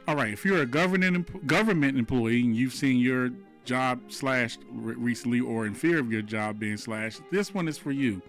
All right, if you're a government employee and you've seen your job slashed recently or in fear of your job being slashed, this one is for you.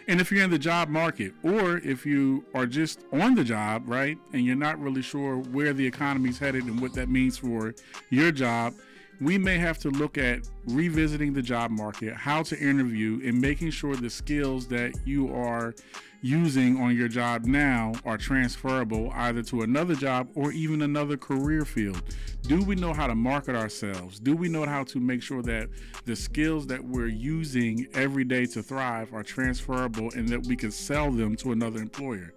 And if you're in the job market, or if you are just on the job, right, and you're not really sure where the economy's headed and what that means for your job, we may have to look at revisiting the job market, how to interview, and making sure the skills that you are using on your job now are transferable either to another job or even another career field. Do we know how to market ourselves? Do we know how to make sure that the skills that we're using every day to thrive are transferable and that we can sell them to another employer?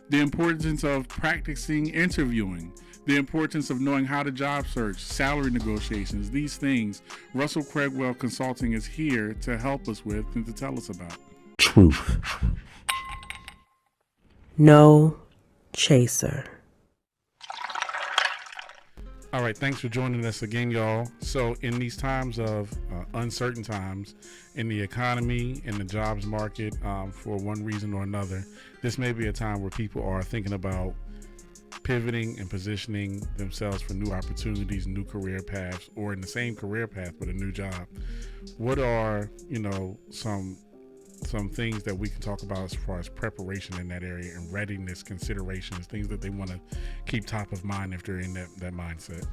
The importance of practicing interviewing, the importance of knowing how to job search, salary negotiations, these things Russell Craigwell Consulting is here to help us with and to tell us about. Truth. No chaser. All right, thanks for joining us again, y'all. So in these times of uncertain times in the economy, in the jobs market, for one reason or another, this may be a time where people are thinking about pivoting and positioning themselves for new opportunities, new career paths, or in the same career path but a new job. What are, some things that we can talk about as far as preparation in that area and readiness considerations, things that they want to keep top of mind if they're in that mindset?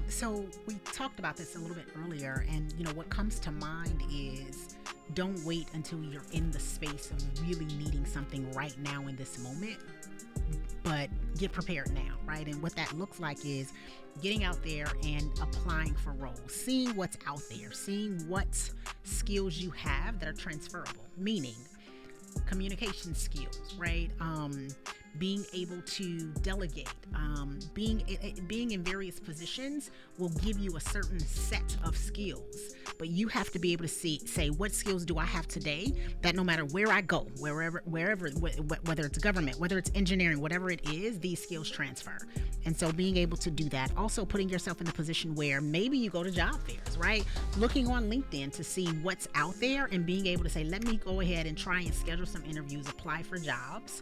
So we talked about this a little bit earlier, and what comes to mind is don't wait until you're in the space of really needing something right now in this moment, but get prepared now, right? And what that looks like is getting out there and applying for roles, seeing what's out there, seeing what skills you have that are transferable, meaning communication skills, right? Being able to delegate, being in various positions will give you a certain set of skills, but you have to be able to say what skills do I have today that no matter where I go, wherever, whether it's government, whether it's engineering, whatever it is, these skills transfer. And so being able to do that, also putting yourself in a position where maybe you go to job fairs, right? Looking on LinkedIn to see what's out there and being able to say, let me go ahead and try and schedule some interviews, apply for jobs,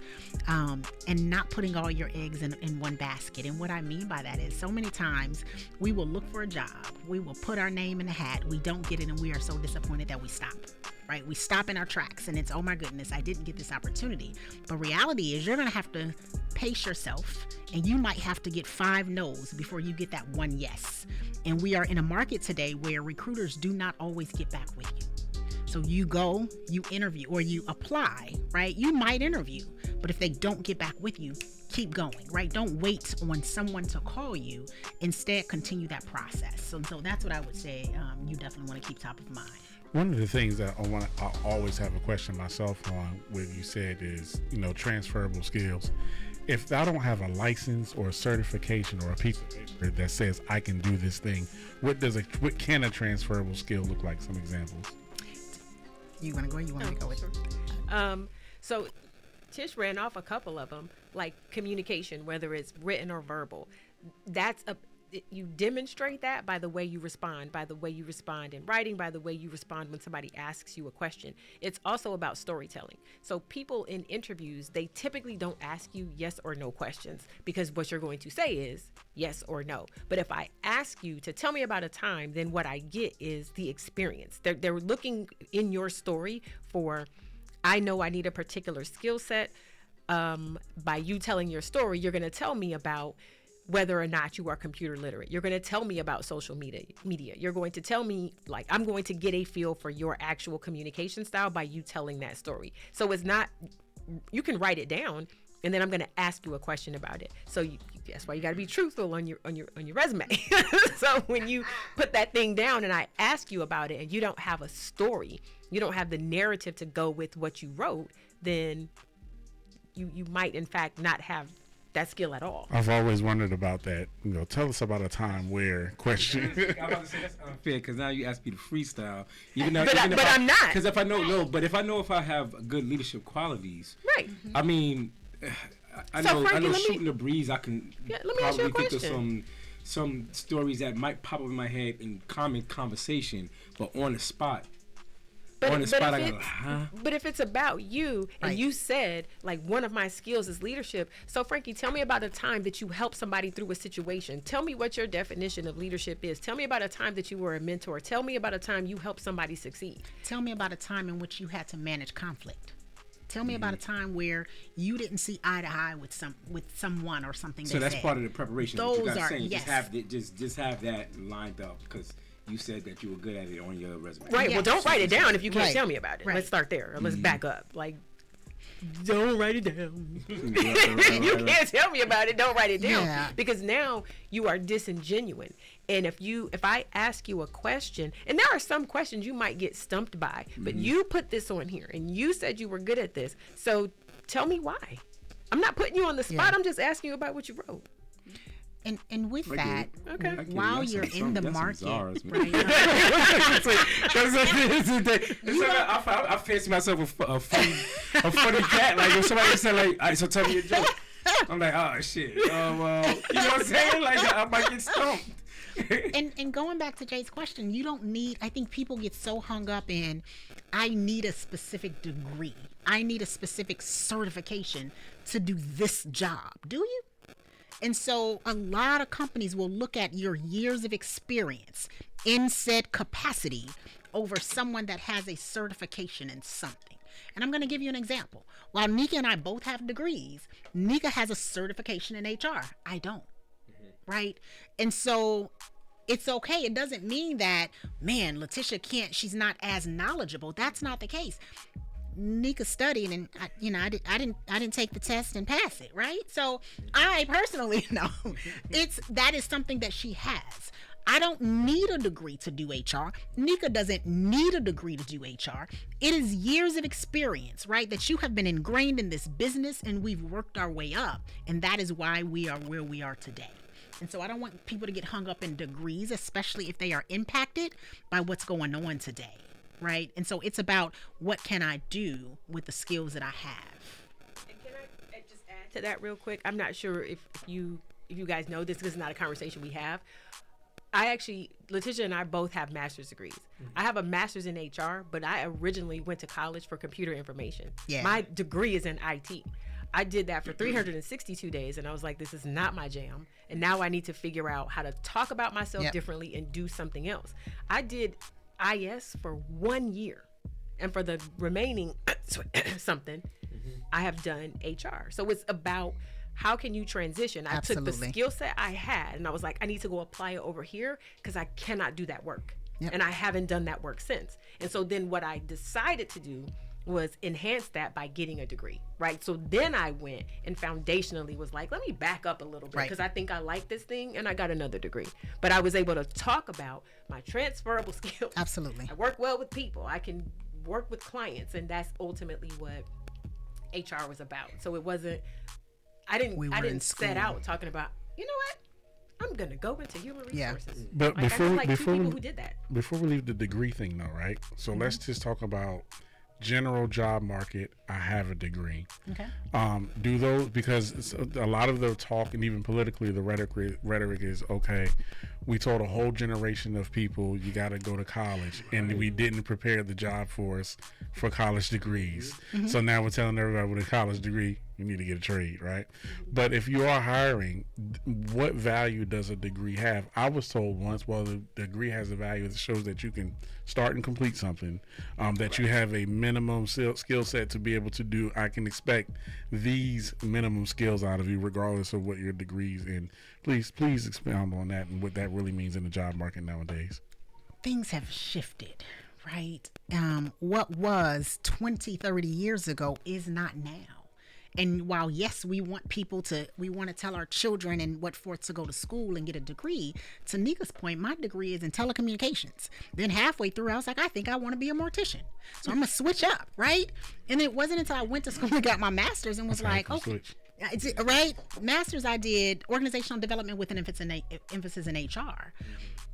and not putting all your eggs in one basket. And what I mean by that is so many times we will look for a job, we will put our name in the hat, we don't get it, and we are so disappointed that we stop. Right? We stop in our tracks and it's, oh my goodness, I didn't get this opportunity. But reality is you're going to have to pace yourself, and you might have to get 5 no's before you get that 1 yes. And we are in a market today where recruiters do not always get back with you. So you go, you interview, or you apply, right? You might interview, but if they don't get back with you, keep going, right? Don't wait on someone to call you. Instead, continue that process. So that's what I would say. You definitely want to keep top of mind. One of the things that I always have a question myself on what you said is, transferable skills. If I don't have a license or a certification or a piece of paper that says I can do this thing, what can a transferable skill look like? Some examples. You want to go? You want me to go with it? So Tish ran off a couple of them, like communication, whether it's written or verbal. You demonstrate that by the way you respond in writing, by the way you respond when somebody asks you a question. It's also about storytelling. So people in interviews, they typically don't ask you yes or no questions because what you're going to say is yes or no. But if I ask you to tell me about a time, then what I get is the experience. They're looking in your story for, I know I need a particular skill set. By you telling your story, you're going to tell me about whether or not you are computer literate. You're going to tell me about social media. You're going to tell me, I'm going to get a feel for your actual communication style by you telling that story. So it's not, you can write it down and then I'm going to ask you a question about it. So that's why you got to be truthful on your resume. So when you put that thing down and I ask you about it and you don't have a story, you don't have the narrative to go with what you wrote, then you might in fact not have that skill at all. I've always wondered about that. Tell us about a time where question. I'm about to say that's unfair because now you ask me to freestyle. But I'm not. Because if I know if I have good leadership qualities, right? I mean, I know shooting the breeze. I can probably think of some stories that might pop up in my head in common conversation, but on the spot. on the spot, but if it's about you, and you said, like, one of my skills is leadership. So, Frankie, tell me about a time that you helped somebody through a situation. Tell me what your definition of leadership is. Tell me about a time that you were a mentor. Tell me about a time you helped somebody succeed. Tell me about a time in which you had to manage conflict. Tell me about a time where you didn't see eye to eye with someone or something. So that's said. Part of the preparation. Those you guys are saying, yes. Just have that lined up because you said that you were good at it on your resume. Right. Yes. Well, don't write it down if you can't Right. tell me about it. Right. Let's start there. Let's back up. Like, don't write it down. You can't tell me about it. Don't write it down. Yeah. Because now you are disingenuous. And if I ask you a question, and there are some questions you might get stumped by, but you put this on here and you said you were good at this. So tell me why. I'm not putting you on the spot. Yeah. I'm just asking you about what you wrote. And with that, Okay. while you're in the market, I fancy myself a funny cat. Like if somebody said like, all right, so tell me a joke. I'm like, oh shit. Well, you know what I'm saying? Like I might get stumped. and going back to Jay's question, you don't need, I think people get so hung up in, I need a specific degree. I need a specific certification to do this job. Do you? And so a lot of companies will look at your years of experience in said capacity over someone that has a certification in something. And I'm going to give you an example. While Nneka and I both have degrees, Nneka has a certification in HR. I don't. Right? And so it's okay. It doesn't mean that, man, Latisha can't, she's not as knowledgeable. That's not the case. Nneka studied, and I didn't take the test and pass it, right? So I personally know that is something that she has. I don't need a degree to do HR. Nneka doesn't need a degree to do HR. It is years of experience, right, that you have been ingrained in this business, and we've worked our way up, and that is why we are where we are today. And so I don't want people to get hung up in degrees, especially if they are impacted by what's going on today. Right. And so it's about what can I do with the skills that I have. And can I just add to that real quick? I'm not sure if you guys know this. This is not a conversation we have. Latisha and I both have master's degrees. I have a master's in HR, but I originally went to college for computer information. Yeah. My degree is in IT. I did that for 362 days, and I was like, this is not my jam. And now I need to figure out how to talk about myself differently and do something else. I did IS for 1 year, and for the remaining I have done HR. So it's about how can you transition. I took the skill set I had, and I was like, I need to go apply it over here because I cannot do that work. And I haven't done that work since. And so then what I decided to do was enhance that by getting a degree, right? So then I went and foundationally was like, let me back up a little bit because I think I like this thing, and I got another degree. But I was able to talk about my transferable skills. Absolutely. I work well with people. I can work with clients, and that's ultimately what HR was about. So it wasn't, I didn't set out talking about, you know what? I'm gonna go into human resources. But like, before who did that. Before we leave the degree thing though, right? So let's just talk about general job market. I have a degree. Okay. Do those, because a lot of the talk and even politically the rhetoric is, okay, we told a whole generation of people you got to go to college, and we didn't prepare the job force for college degrees. So now we're telling everybody with a college degree you need to get a trade, right? But if you are hiring, what value does a degree have? I was told once, well, the degree has a value that shows that you can start and complete something, that you have a minimum skill set to be able to do. I can expect these minimum skills out of you regardless of what your degrees in. Please expound on that and what that really means in the job market nowadays. Things have shifted, right? What was 20, 30 years ago is not now. And while, yes, we want to tell our children and what for to go to school and get a degree, to Nneka's point, my degree is in telecommunications. Then halfway through, I was like, I think I want to be a mortician. So I'm going to switch up, right? And it wasn't until I went to school and got my master's and was like, okay. Right? Master's, I did organizational development with an emphasis in HR.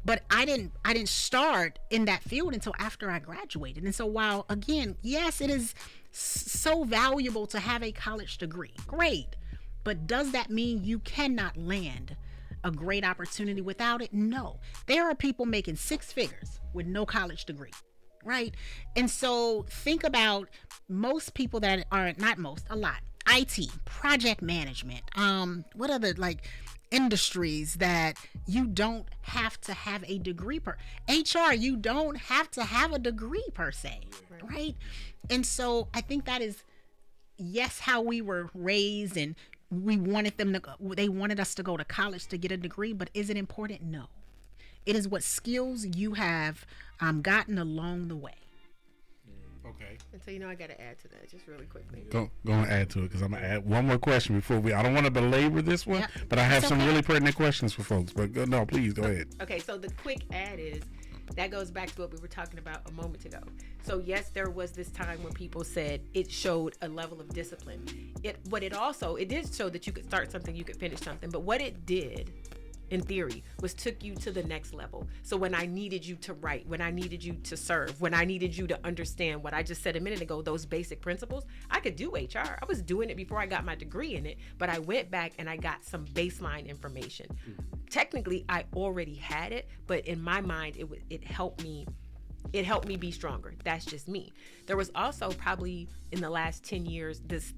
But I didn't start in that field until after I graduated. And so while, again, yes, it is so valuable to have a college degree. Great. But does that mean you cannot land a great opportunity without it? No. There are people making 6 figures with no college degree. right? And so think about most people that are, not most, a lot, IT, project management, what other like industries that you don't have to have a degree per. HR, you don't have to have a degree per se, right? And so I think that is, yes, how we were raised, and we wanted them to, they wanted us to go to college to get a degree, but is it important? No. It is what skills you have gotten along the way. Okay. And so, I got to add to that just really quickly. Go and add to it, because I'm going to add one more question before I don't want to belabor this one, Yep. but I have It's some okay. really pertinent questions for folks. But no, please go ahead. Okay, so the quick add is that goes back to what we were talking about a moment ago. So yes, there was this time when people said it showed a level of discipline. It did show that you could start something, you could finish something, but what it did, in theory, was took you to the next level. So when I needed you to write, when I needed you to serve, when I needed you to understand what I just said a minute ago, those basic principles, I could do HR. I was doing it before I got my degree in it, but I went back and I got some baseline information. Technically, I already had it, but in my mind, it helped me. It helped me be stronger. That's just me. There was also probably in the last 10 years this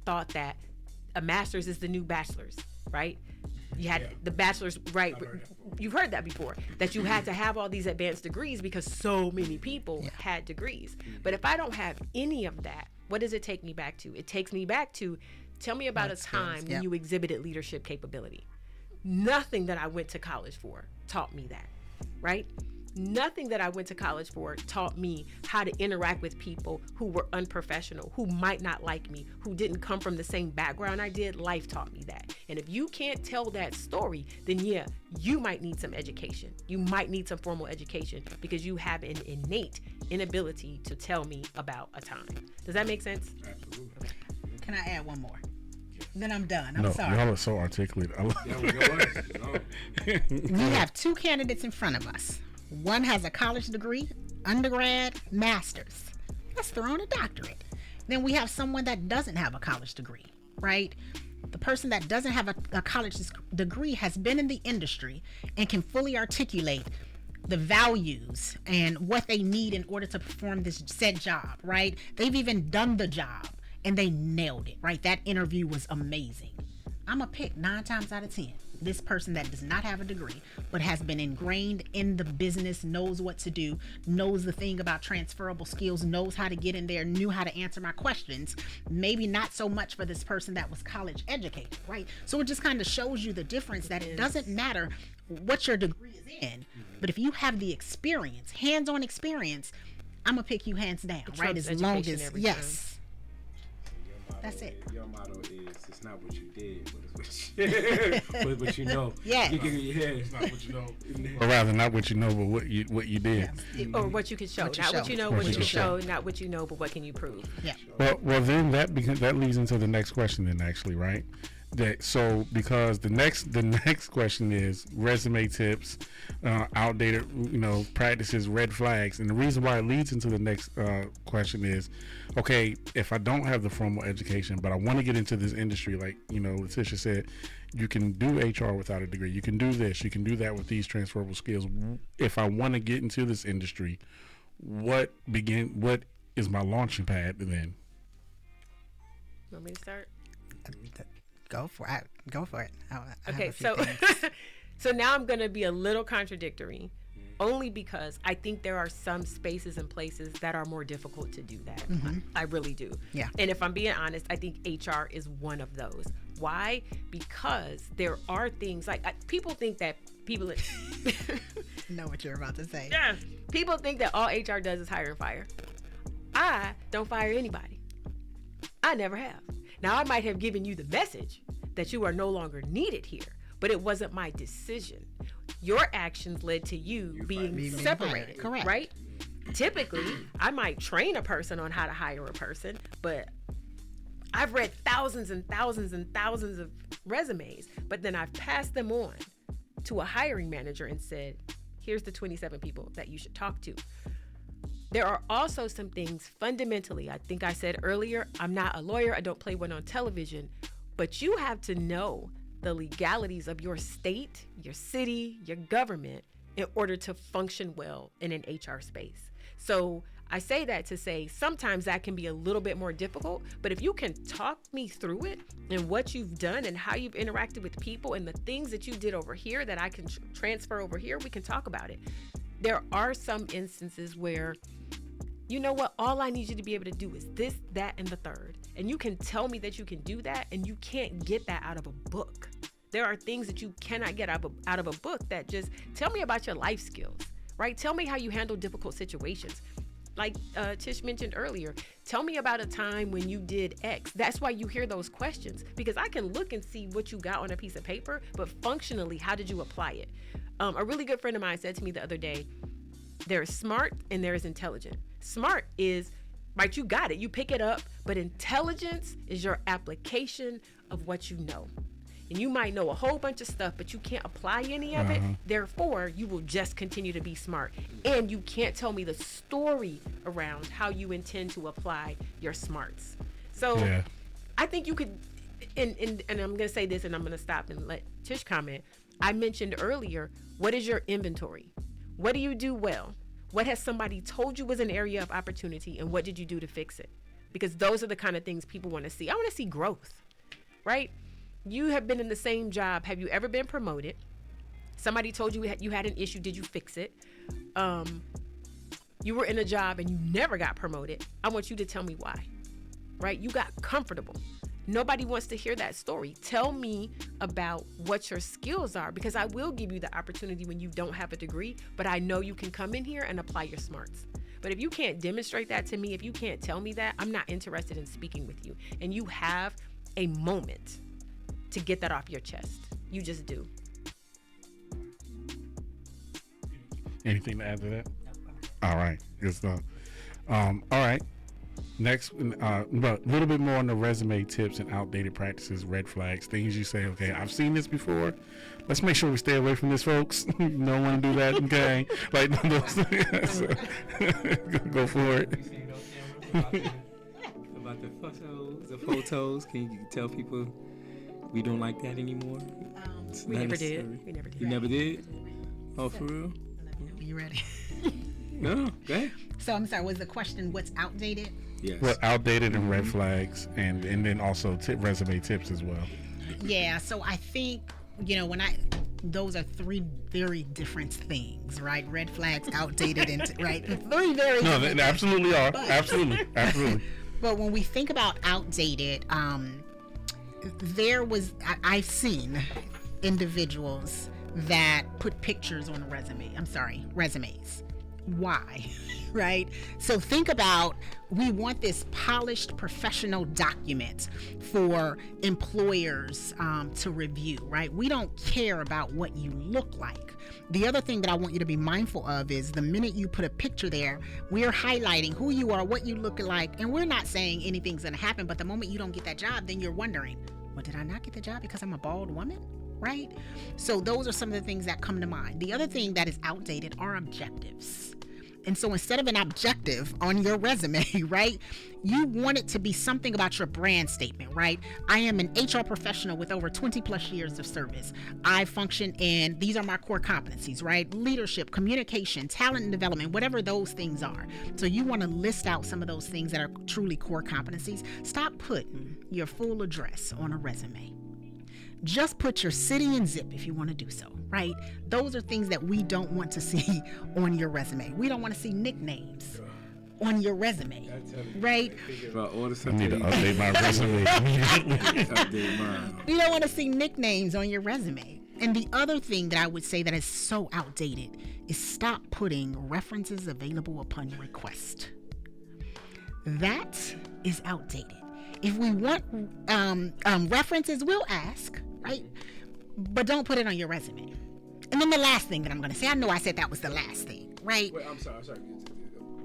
thought that a master's is the new bachelor's, right? You had the bachelor's, right? You've heard that before, that you had to have all these advanced degrees because so many people had degrees. But if I don't have any of that, what does it take me back to? It takes me back to, tell me about a time when you exhibited leadership capability. Nothing that I went to college for taught me that, right? Nothing that I went to college for taught me how to interact with people who were unprofessional, who might not like me, who didn't come from the same background I did. Life taught me that. And if you can't tell that story, then yeah, you might need some education. You might need some formal education because you have an innate inability to tell me about a time. Does that make sense? Absolutely. Can I add one more? Then I'm done. No, I'm sorry. y'all are so articulate. We have two candidates in front of us. One has a college degree, undergrad, master's. Let's throw in a doctorate. Then we have someone that doesn't have a college degree, right? The person that doesn't have a college degree has been in the industry and can fully articulate the values and what they need in order to perform this said job, right? They've even done the job and they nailed it, right? That interview was amazing. I'm going to pick 9 times out of 10 this person that does not have a degree but has been ingrained in the business, knows what to do, knows the thing about transferable skills, knows how to get in there, knew how to answer my questions. Maybe not so much for this person that was college educated, right? So it just kind of shows you the difference, that it doesn't matter what your degree is in, but if you have the experience, hands-on experience, I'm gonna pick you hands down, right? As long as, yes. That's it. Your motto is, it's not what you did, but it's what you know. Yeah. It's not what you know. Or rather, not what you know, but what you did. Or what you can show. What you Not show. what you know, What what you you can show. show. Not what you know, but what can you prove? Yeah. Well, then that leads into the next question. Then actually, right? Because the next question is resume tips, outdated practices, red flags, and the reason why it leads into the next question is, okay, if I don't have the formal education but I want to get into this industry, like Latisha said, you can do HR without a degree, you can do this, you can do that with these transferable skills. If I want to get into this industry, what is my launching pad then? You want me to start? Go for it. I have Okay, a few so things. so now I'm going to be a little contradictory, only because I think there are some spaces and places that are more difficult to do that. I really do. Yeah. And if I'm being honest, I think HR is one of those. Why? Because there are things like people think that people Know what you're about to say. yeah, people think that all HR does is hire and fire. I don't fire anybody. I never have. Now, I might have given you the message that you are no longer needed here, but it wasn't my decision. Your actions led to you being separated, Correct. right? Typically, I might train a person on how to hire a person, but I've read thousands and thousands and thousands of resumes, but then I've passed them on to a hiring manager and said, here's the 27 people that you should talk to. There are also some things fundamentally, I think I said earlier, I'm not a lawyer, I don't play one on television, but you have to know the legalities of your state, your city, your government in order to function well in an HR space. So I say that to say sometimes that can be a little bit more difficult, but if you can talk me through it and what you've done and how you've interacted with people and the things that you did over here that I can transfer over here, we can talk about it. There are some instances where, you know what, all I need you to be able to do is this, that, and the third. And you can tell me that you can do that, and you can't get that out of a book. There are things that you cannot get out of a book that just tell me about your life skills, right? Tell me how you handle difficult situations. Like Tish mentioned earlier, tell me about a time when you did X. That's why you hear those questions, because I can look and see what you got on a piece of paper, but functionally, how did you apply it? A really good friend of mine said to me the other day, there's smart and there's intelligent. Smart is, right, you got it, you pick it up, but intelligence is your application of what you know. And you might know a whole bunch of stuff, but you can't apply any of it. Therefore, you will just continue to be smart. And you can't tell me the story around how you intend to apply your smarts. So I think you could, and I'm going to say this and I'm going to stop and let Tish comment. I mentioned earlier, what is your inventory? What do you do well? What has somebody told you was an area of opportunity, and what did you do to fix it? Because those are the kind of things people want to see. I want to see growth, right? You have been in the same job. Have you ever been promoted? Somebody told you you had an issue. Did you fix it? You were in a job and you never got promoted. I want you to tell me why, right? You got comfortable. Nobody wants to hear that story. Tell me about what your skills are, because I will give you the opportunity when you don't have a degree, but I know you can come in here and apply your smarts. But if you can't demonstrate that to me, if you can't tell me that, I'm not interested in speaking with you. And you have a moment to get that off your chest. You just do. Anything to add to that? All right, good stuff. All right. Next, a little bit more on the resume tips and outdated practices, red flags, things you say, okay, I've seen this before. Let's make sure we stay away from this, folks. Don't want to do that, okay? Like those things. Go for it. About the photos, can you tell people we don't like that anymore? We never did. You never did? Oh, for real? You ready? No, go ahead. So I'm sorry, was the question what's outdated? Yes. Well, outdated and red flags, and then also resume tips as well. Yeah, so I think, those are three very different things, right? Red flags, outdated, and right? Three very No, different they absolutely are. But, Absolutely. But when we think about outdated, I've seen individuals that put pictures on resumes. Why? Right? So think about, we want this polished professional document for employers to review, right? We don't care about what you look like. The other thing that I want you to be mindful of is the minute you put a picture there, we're highlighting who you are, what you look like, and we're not saying anything's going to happen, but the moment you don't get that job, then you're wondering, well, did I not get the job because I'm a bald woman? Right? So those are some of the things that come to mind. The other thing that is outdated are objectives. And so instead of an objective on your resume, right, you want it to be something about your brand statement, right? I am an HR professional with over 20 plus years of service. I function in, these are my core competencies, right? Leadership, communication, talent and development, whatever those things are. So you want to list out some of those things that are truly core competencies. Stop putting your full address on a resume. Just put your city and zip if you want to do so, right? Those are things that we don't want to see on your resume. We don't want to see nicknames on your resume, right? I need to update my resume immediately. We don't want to see nicknames on your resume. And the other thing that I would say that is so outdated is stop putting references available upon request. That is outdated. If we want references, we'll ask, right? But don't put it on your resume. And then the last thing that I'm going to say, I know I said that was the last thing, right? Wait, I'm sorry.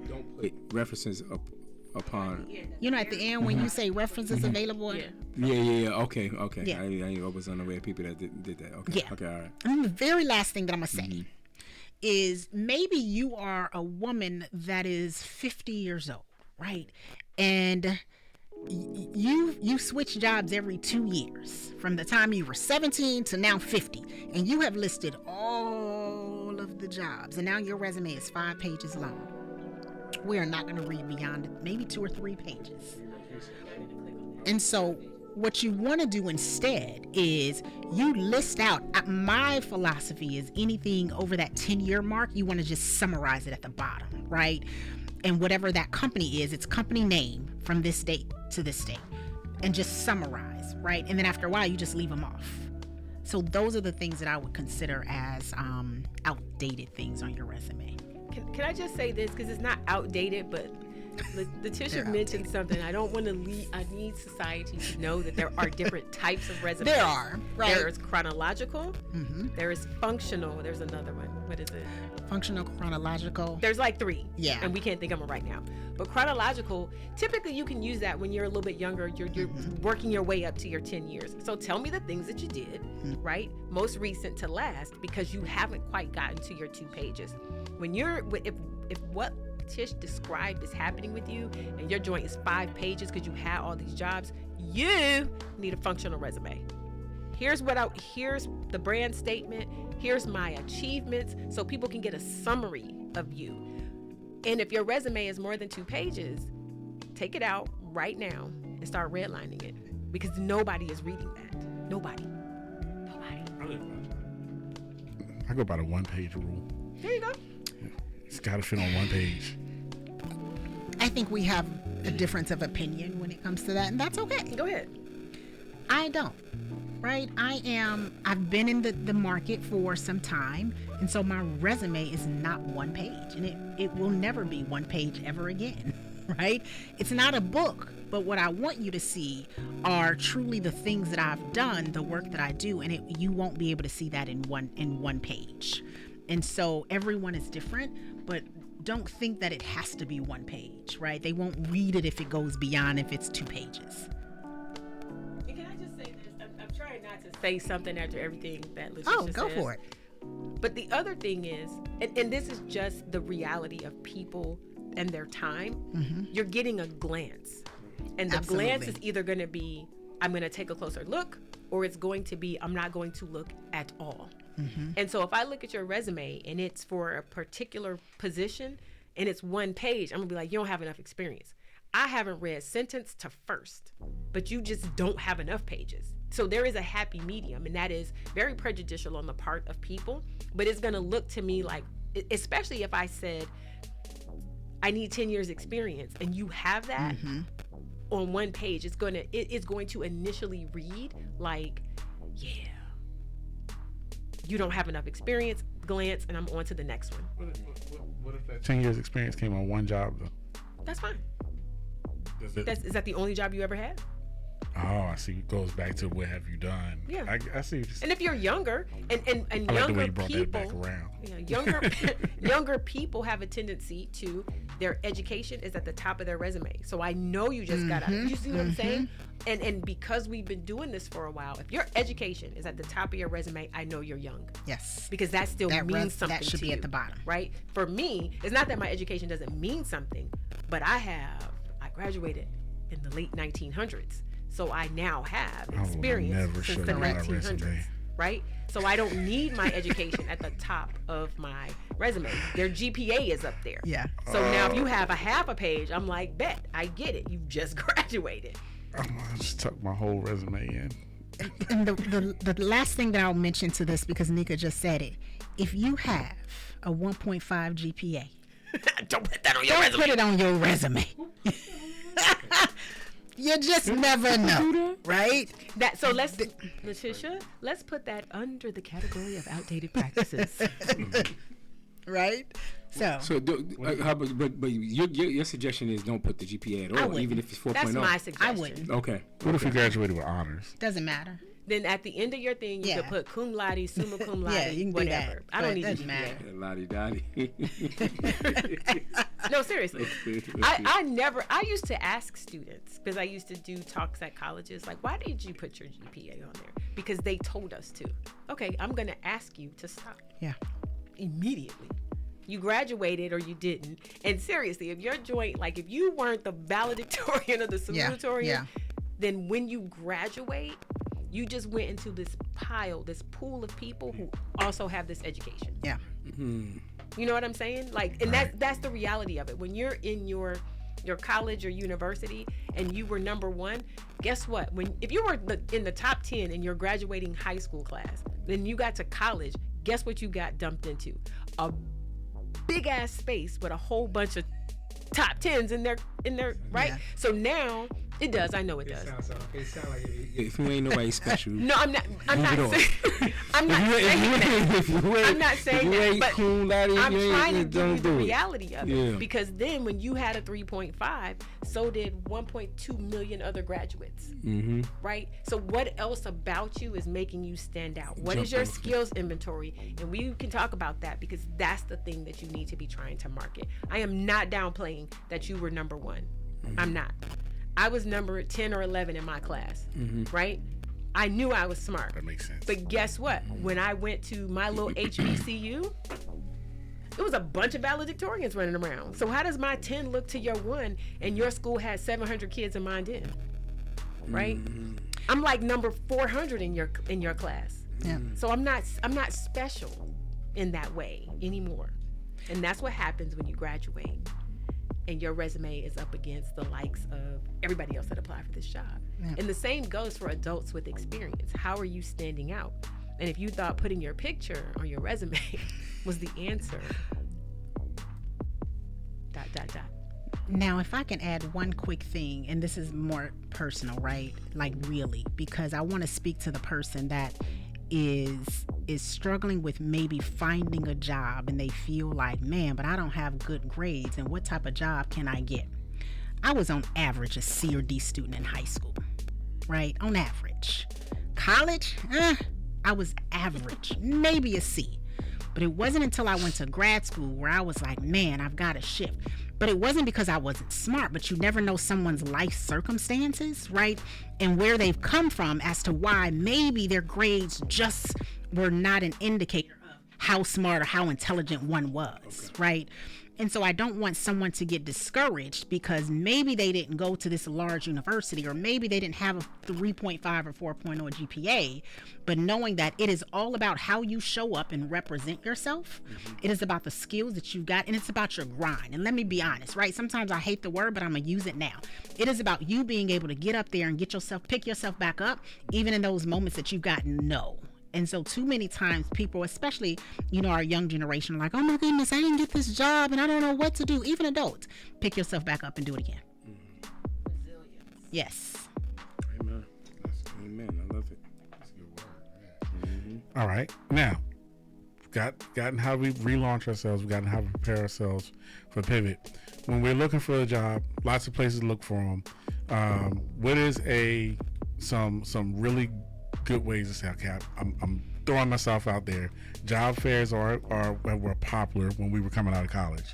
Don't put references upon. At the end when you say references available. Yeah. Okay. Yeah. I was unaware of people that did that. Okay. Yeah. Okay. All right. And then the very last thing that I'm going to say is maybe you are a woman that is 50 years old, right? And you switch jobs every 2 years from the time you were 17 to now 50, and you have listed all of the jobs, and now your resume is 5 pages long. We are not going to read beyond maybe 2 or 3 pages. And so what you want to do instead is you list out, my philosophy is anything over that 10-year mark, you want to just summarize it at the bottom, right? And whatever that company is, its company name from this date to this date, and just summarize, right? And then after a while, you just leave them off. So those are the things that I would consider as outdated things on your resume. Can I just say this, because it's not outdated, but Latisha mentioned something. I don't want to lead. I need society to know that there are different types of resumes. There are, right? There is chronological. There is functional. There's another one. What is it? Functional, chronological. There's like 3. Yeah. And we can't think of them right now. But chronological, typically you can use that when you're a little bit younger. You're working your way up to your 10 years. So tell me the things that you did, right? Most recent to last, because you haven't quite gotten to your 2 pages. When you're, if what Tish described is happening with you and your joint is 5 pages because you had all these jobs, you need a functional resume. Here's the brand statement. Here's my achievements, so people can get a summary of you. And if your resume is more than 2 pages, take it out right now and start redlining it, because nobody is reading that. Nobody. I go by the 1-page rule. There you go. It's got to fit on 1 page. I think we have a difference of opinion when it comes to that, and that's okay. Go ahead. I don't, right? I've been in the market for some time, and so my resume is not 1 page, and it will never be 1 page ever again, right? It's not a book, but what I want you to see are truly the things that I've done, the work that I do, and you won't be able to see that in one page. And so everyone is different, but don't think that it has to be 1 page, right? They won't read it if it goes beyond, if it's 2 pages. And can I just say this? I'm trying not to say something after everything that Latisha says. Go for it. But the other thing is, and this is just the reality of people and their time, you're getting a glance. And the Absolutely. glance is either going to be, I'm going to take a closer look, or it's going to be, I'm not going to look at all. And so if I look at your resume and it's for a particular position and it's 1 page, I'm gonna be like, you don't have enough experience. I haven't read sentence to first, but you just don't have enough pages. So there is a happy medium, and that is very prejudicial on the part of people, but it's gonna look to me like, especially if I said, I need 10 years experience, and you have that on 1 page, it's going to initially read like, yeah, you don't have enough experience, glance, and I'm on to the next one. What if that 10 years experience came on 1 job though? That's fine. Is that the only job you ever had? Oh, I see. It goes back to what have you done. Yeah. I see what you're saying. And if you're younger, and I like younger the way you brought people, that back around. younger people have a tendency to, their education is at the top of their resume. So I know you just got out. You see what I'm saying? And because we've been doing this for a while, if your education is at the top of your resume, I know you're young. Yes. Because that still means something. That should to be you, at the bottom. right? For me, it's not that my education doesn't mean something, but I graduated in the late 1900s. So I now have experience since the 1900s, right? So I don't need my education at the top of my resume. Their GPA is up there. Yeah. So now if you have a half a page, I'm like, bet, I get it. You just graduated. I'm gonna just tuck my whole resume in. And the last thing that I'll mention to this, because Nneka just said it, if you have a 1.5 GPA, Don't put that on your don't resume. put it on your resume. You just never know, right? So Latisha, let's put that under the category of outdated practices. Right? So But your suggestion is don't put the GPA at all, wouldn't. even if it's 4.0. That's my suggestion. I wouldn't. Okay. What if you graduated with honors? Doesn't matter. Then at the end of your thing, you could put cum laude, summa cum laude, Yeah, you can do whatever. that, I don't but need it the doesn't GPA. matter. No, seriously. I used to ask students, because I used to do talks at colleges, like, why did you put your GPA on there? Because they told us to. Okay, I'm going to ask you to stop. Yeah. Immediately. You graduated or you didn't. And seriously, if your joint, like if you weren't the valedictorian or the salutatorian, then when you graduate, You just went into this pool of people who also have this education. Yeah. You know what I'm saying? Like, and that's the reality of it. When you're in your college or university and you were number one, guess what? If you were in the top 10 in your graduating high school class, then you got to college, guess what you got dumped into? A big ass space with a whole bunch of top 10s in there, right? Yeah. So now it does. I know it does. It sounds like if you ain't nobody special. No, I'm not saying. I'm not saying that. But I'm trying to give you the reality of it, because then when you had a 3.5, so did 1.2 million other graduates. Right. So what else about you is making you stand out? What is your skills inventory? And we can talk about that, because that's the thing that you need to be trying to market. I am not downplaying that you were number one. I'm not. I was number 10 or 11 in my class, right? I knew I was smart. That makes sense. But guess what? When I went to my little HBCU, it was a bunch of valedictorians running around. So how does my 10 look to your 1 and your school had 700 kids and mine didn't? Right? I'm like number 400 in your class. Yeah. So I'm not special in that way anymore. And that's what happens when you graduate and your resume is up against the likes of everybody else that applied for this job. Yeah. And the same goes for adults with experience. How are you standing out? And if you thought putting your picture on your resume was the answer, ... Now, if I can add one quick thing, and this is more personal, right? Like, really, because I want to speak to the person that is struggling with maybe finding a job, and they feel like, man, but I don't have good grades, and what type of job can I get? I was on average a C or D student in high school, right? On average. College, I was average, maybe a C. But it wasn't until I went to grad school where I was like, man, I've got to shift. But it wasn't because I wasn't smart, but you never know someone's life circumstances, right? And where they've come from as to why maybe their grades just were not an indicator of how smart or how intelligent one was, right? And so I don't want someone to get discouraged because maybe they didn't go to this large university, or maybe they didn't have a 3.5 or 4.0 GPA, but knowing that it is all about how you show up and represent yourself. It is about the skills that you've got, and it's about your grind. And let me be honest, right? Sometimes I hate the word, but I'm gonna use it now. It is about you being able to get up there and pick yourself back up, even in those moments that you've got no. And so too many times people, especially, our young generation, are like, oh my goodness, I didn't get this job and I don't know what to do. Even adults, pick yourself back up and do it again. Resilience. Yes. Amen. Amen. I love it. That's a good word. All right. Now, gotten how we relaunch ourselves. We've gotten how we prepare ourselves for pivot. When we're looking for a job, lots of places to look for them. What is some really good ways to say, okay, I'm throwing myself out there. Job fairs were popular when we were coming out of college.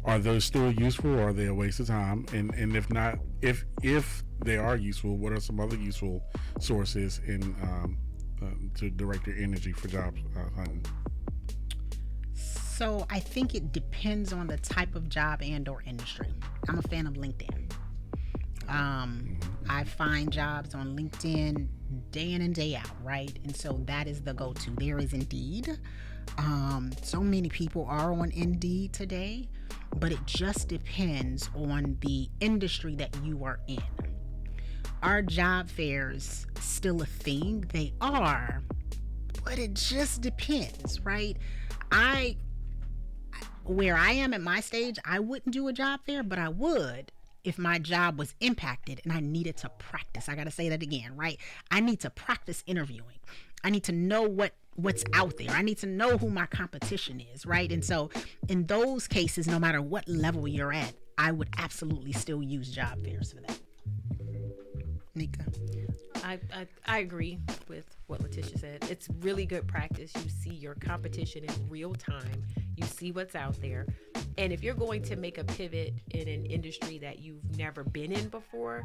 Are those still useful, or are they a waste of time? And if not, if they are useful, what are some other useful sources to direct your energy for job hunting? So I think it depends on the type of job and or industry. I'm a fan of LinkedIn. I find jobs on LinkedIn day in and day out, right? And so that is the go-to. There is Indeed. So many people are on Indeed today, but it just depends on the industry that you are in. Are job fairs still a thing? They are, but it just depends, right? Where I am at my stage, I wouldn't do a job fair, but I would if my job was impacted and I needed to practice. I got to say that again, right? I need to practice interviewing. I need to know what's out there. I need to know who my competition is, right? And so in those cases, no matter what level you're at, I would absolutely still use job fairs for that. Nneka? I agree with what Latisha said. It's really good practice. You see your competition in real time. You see what's out there. And if you're going to make a pivot in an industry that you've never been in before,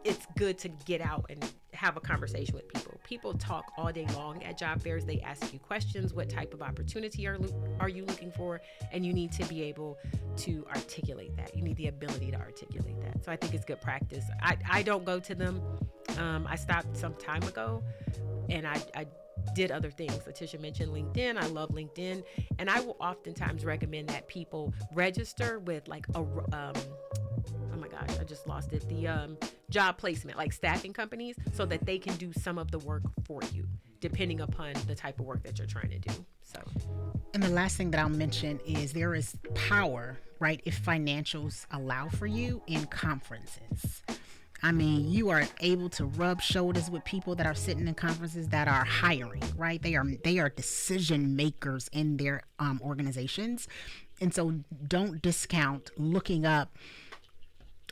it's good to get out and have a conversation with people. People talk all day long at job fairs. They ask you questions. What type of opportunity are you looking for? And you need to be able to articulate that. You need the ability to articulate that. So I think it's good practice. I don't go to them. I stopped some time ago, and I did other things. Latisha mentioned LinkedIn. I love LinkedIn, and I will oftentimes recommend that people register with like a oh my gosh, I just lost it. The job placement, like staffing companies, so that they can do some of the work for you, depending upon the type of work that you're trying to do. So, and the last thing that I'll mention is there is power, right, if financials allow for you, in conferences. I mean, you are able to rub shoulders with people that are sitting in conferences that are hiring, right? They are decision makers in their organizations. And so don't discount looking up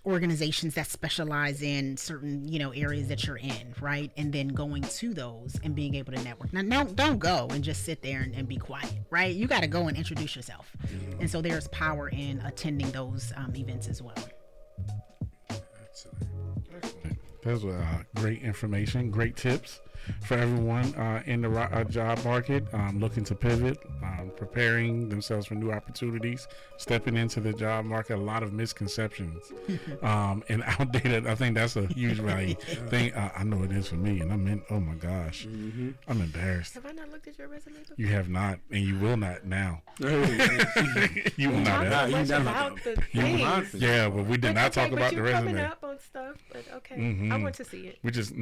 organizations that specialize in certain, areas that you're in, right? And then going to those and being able to network. Now, don't go and just sit there and be quiet, right? You got to go and introduce yourself. And so there's power in attending those events as well. That's great information, great tips for everyone in the job market, looking to pivot, preparing themselves for new opportunities, stepping into the job market. A lot of misconceptions and outdated. I think that's a huge value thing. I know it is for me, and oh my gosh, I'm embarrassed. Have I not looked at your resume before? You have not, and you will not now. You will not. Yeah, but we did not talk about the resume. Coming up on stuff, but okay, I want to see it. We just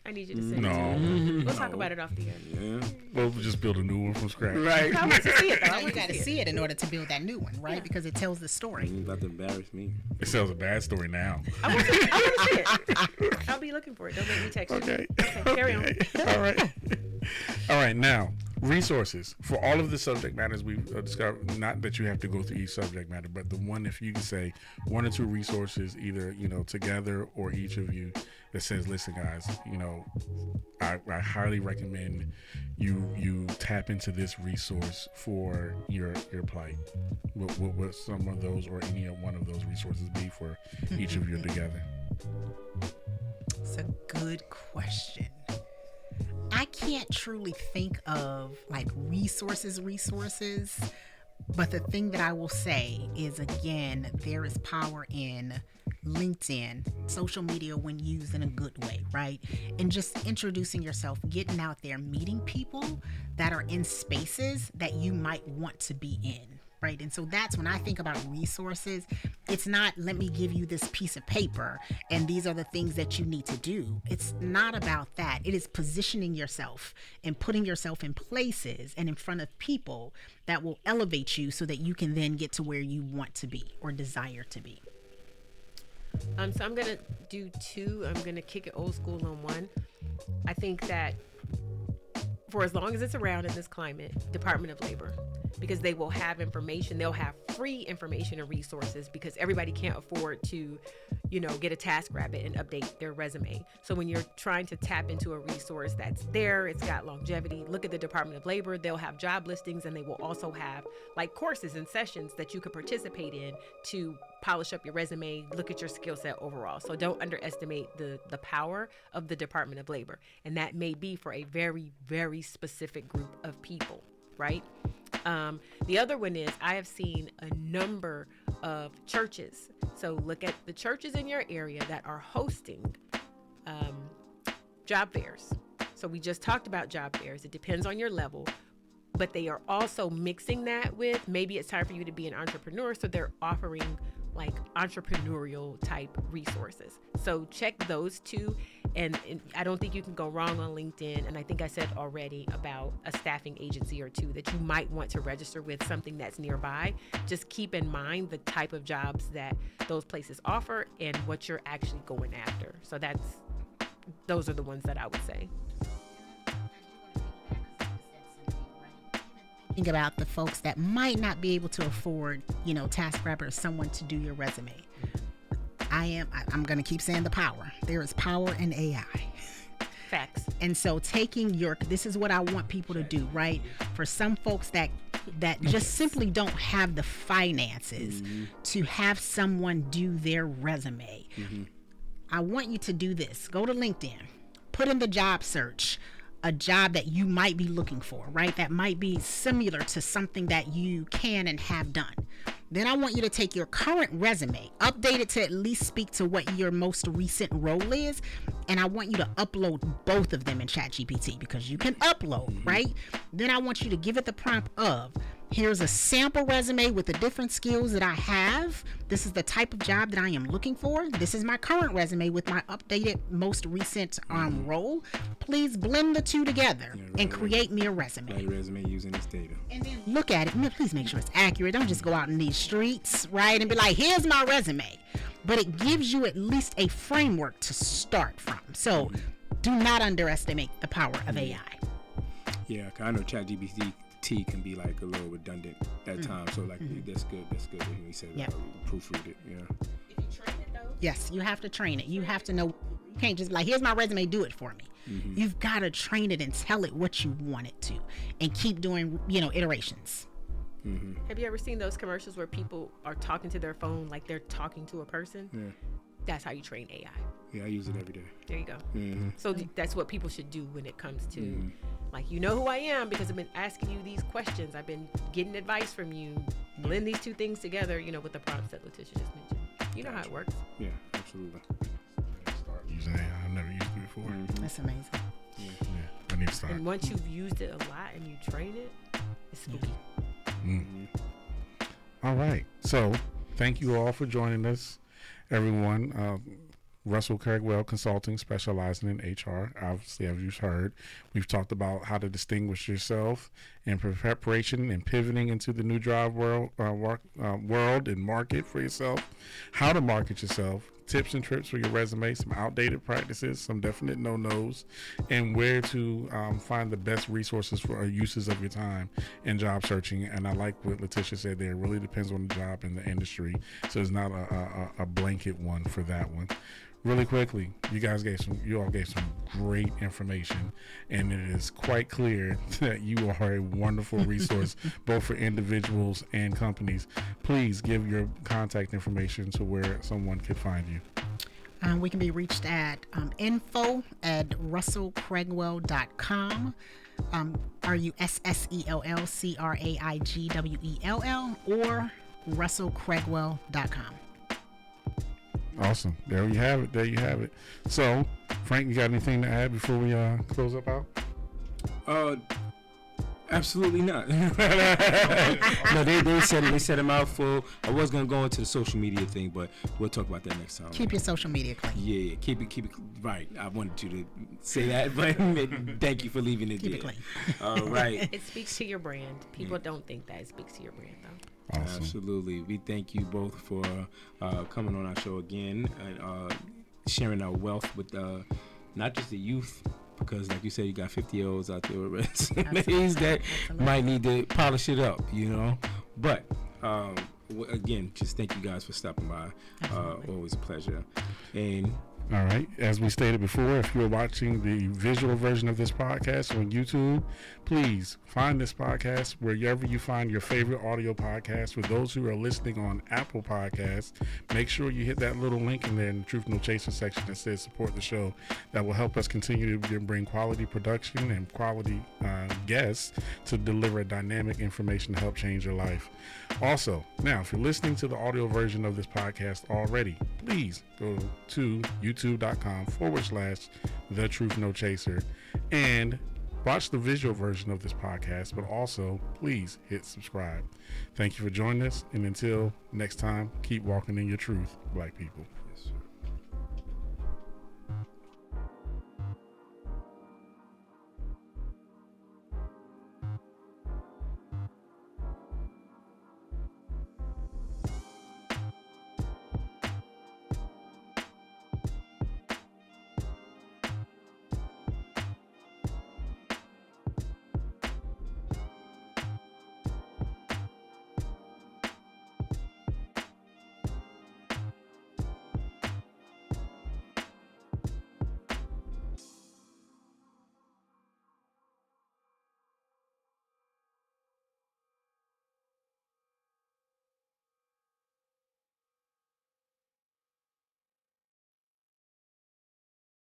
I need you to send it to me. We'll talk about it off the end. Yeah. We'll just build a new one from scratch. Right. I want to see it, though. You got to see it in order to build that new one, right? Because it tells the story. You're about to embarrass me. It tells a bad story now. I want to see it. I'll be looking for it. Don't make me text you. Okay. Carry on. All right. Now, resources for all of the subject matters we've discovered. Not that you have to go through each subject matter, but the one, if you can say one or two resources, either together or each of you, that says, listen, guys, I highly recommend you tap into this resource for your plight. What some of those or any one of those resources be for each of you together? It's a good question. I can't truly think of like resources, but the thing that I will say is, again, there is power in LinkedIn, social media when used in a good way, right? And just introducing yourself, getting out there, meeting people that are in spaces that you might want to be in, right? And so that's when I think about resources. It's not, let me give you this piece of paper and these are the things that you need to do. It's not about that. It is positioning yourself and putting yourself in places and in front of people that will elevate you so that you can then get to where you want to be or desire to be. So I'm going to do two. I'm going to kick it old school on one. I think that for as long as it's around in this climate, Department of Labor, because they will have information. They'll have free information and resources because everybody can't afford to, get a TaskRabbit and update their resume. So when you're trying to tap into a resource that's there, it's got longevity, look at the Department of Labor. They'll have job listings, and they will also have like courses and sessions that you could participate in to polish up your resume, look at your skill set overall. So don't underestimate the power of the Department of Labor. And that may be for a very, very specific group of people, right? The other one is I have seen a number of churches. So look at the churches in your area that are hosting job fairs. So we just talked about job fairs. It depends on your level, but they are also mixing that with maybe it's time for you to be an entrepreneur. So they're offering like entrepreneurial type resources. So check those two. And I don't think you can go wrong on LinkedIn. And I think I said already about a staffing agency or two that you might want to register with, something that's nearby. Just keep in mind the type of jobs that those places offer and what you're actually going after. So those are the ones that I would say. Think about the folks that might not be able to afford, TaskRabbit or someone to do your resume. I'm going to keep saying the power. There is power in AI. Facts. And so this is what I want people to do, right? For some folks that just simply don't have the finances to have someone do their resume. I want you to do this. Go to LinkedIn. put in the job search a job that you might be looking for, right? That might be similar to something that you can and have done. Then I want you to take your current resume, update it to at least speak to what your most recent role is, and I want you to upload both of them in ChatGPT, because you can upload, right? Then I want you to give it the prompt of, here's a sample resume with the different skills that I have. This is the type of job that I am looking for. This is my current resume with my updated, most recent role. Please blend the two together and create me a resume. Write a resume using this data. And then look at it. Please make sure it's accurate. Don't just go out in these streets, right, and be like, here's my resume. But it gives you at least a framework to start from. So do not underestimate the power of AI. Yeah, I know ChatGPT can be like a little redundant at times. So like that's good. That's good when we said proofread it. Yeah. If you train it though. Yes, you have to train it. You have to know. You can't just be like, here's my resume, do it for me. You've got to train it and tell it what you want it to, and keep doing, iterations. Have you ever seen those commercials where people are talking to their phone like they're talking to a person? Yeah. That's how you train AI. Yeah, I use it every day. There you go. So that's what people should do when it comes to, like, you know who I am because I've been asking you these questions. I've been getting advice from you. Blend these two things together, with the prompts that Latisha just mentioned. You know how it works. Yeah, absolutely. Start using AI. I've never used it before. That's amazing. Yeah, I need to start. And once you've used it a lot and you train it, it's spooky. All right. So thank you all for joining us, everyone. Russell Craigwell Consulting, specializing in HR. Obviously, as you've heard, we've talked about how to distinguish yourself in preparation and pivoting into the new job world and market for yourself, how to market yourself, tips and tricks for your resume, some outdated practices, some definite no-nos, and where to find the best resources for uses of your time in job searching. And I like what Latisha said there. It really depends on the job and the industry. So it's not a blanket one for that one. Really quickly, you all gave some great information, and it is quite clear that you are a wonderful resource both for individuals and companies. Please give your contact information to where someone could find you. We can be reached at info@russellcraigwell.com. RUSSELLCRAIGWELL or russellcraigwell.com. Awesome. There you have it. So, Frank, you got anything to add before we close up out? Absolutely not. No, they said a mouthful. I was gonna go into the social media thing, but we'll talk about that next time. Keep your social media clean. Yeah, keep it right. I wanted you to say that, but thank you for leaving it Keep there. it clean. All right. It speaks to your brand. People don't think that it speaks to your brand, though. Awesome. Absolutely. We thank you both for coming on our show again and sharing our wealth with not just the youth, because like you said, you got 50-year-olds out there with resumes that might need to polish it up, But again, just thank you guys for stopping by. Always a pleasure. And all right. As we stated before, if you're watching the visual version of this podcast on YouTube, please find this podcast wherever you find your favorite audio podcast. For those who are listening on Apple Podcasts, make sure you hit that little link in there in the Truth No Chaser section that says support the show. That will help us continue to bring quality production and quality guests to deliver dynamic information to help change your life. Also, now, if you're listening to the audio version of this podcast already, please go to youtube.com/The Truth No Chaser and watch the visual version of this podcast, but also please hit subscribe. Thank you for joining us, and until next time, keep walking in your truth, Black people. yes, sir.